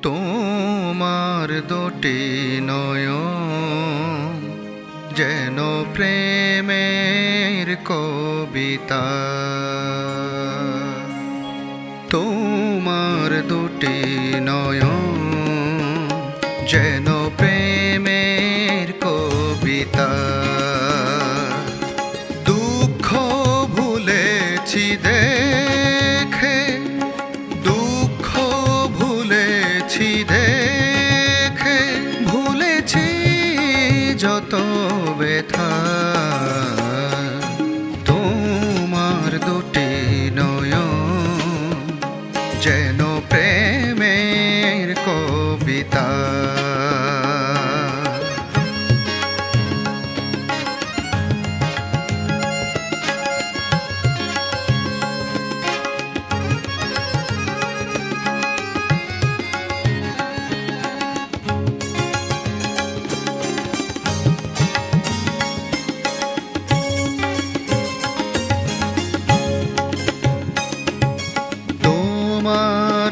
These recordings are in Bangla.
তোমার দুটি নয়ন যেন প্রেমের কবিতা। তোমার দুটি নয়ন যেন প্রেমের কবিতা। দুঃখ ভুলেছি দেখে, দুঃখ ভুলেছি দেখে, ভুলেছি যত ব্যথা। তোমার দুটি নয়ন যেন প্রেমের কবিতা।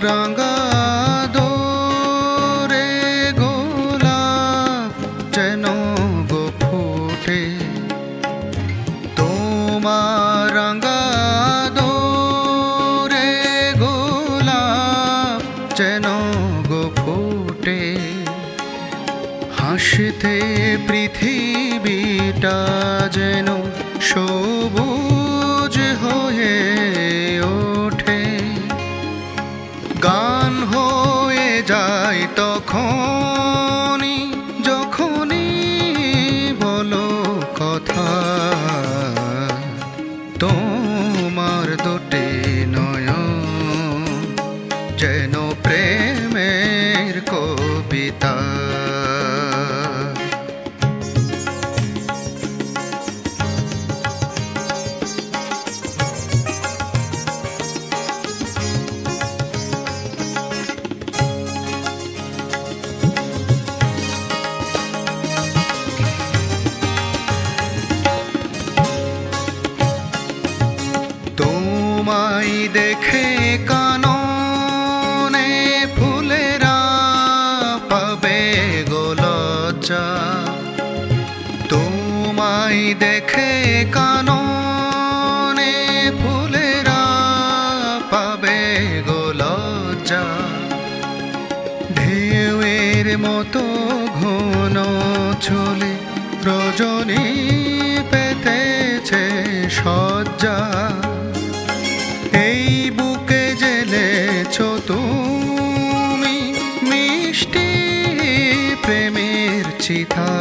রাঙা দোরে গোলাপ যেন গো ফুটে, তোমার রাঙা দোরে গোলাপ যেন গো ফুটে। হাসতে পৃথিবীটা যেন সবুজ হয়ে ওঠে, গান হয়ে যায় তখনই যখনই বলো কথা। তোমার দুটি নয়ন যেন প্রেমের কবিতা। তোমায় দেখে কাননে ফুলেরা পাবে গো লজ্জা। তোমায় দেখে কাননে ফুলেরা পাবে গো লজ্জা। ঢেউয়ের মতো ঘন চলে রজনী পেতেছে সজ্জা। এই বুকে জেলেছ তুমি মিষ্টি প্রেমের চিতা।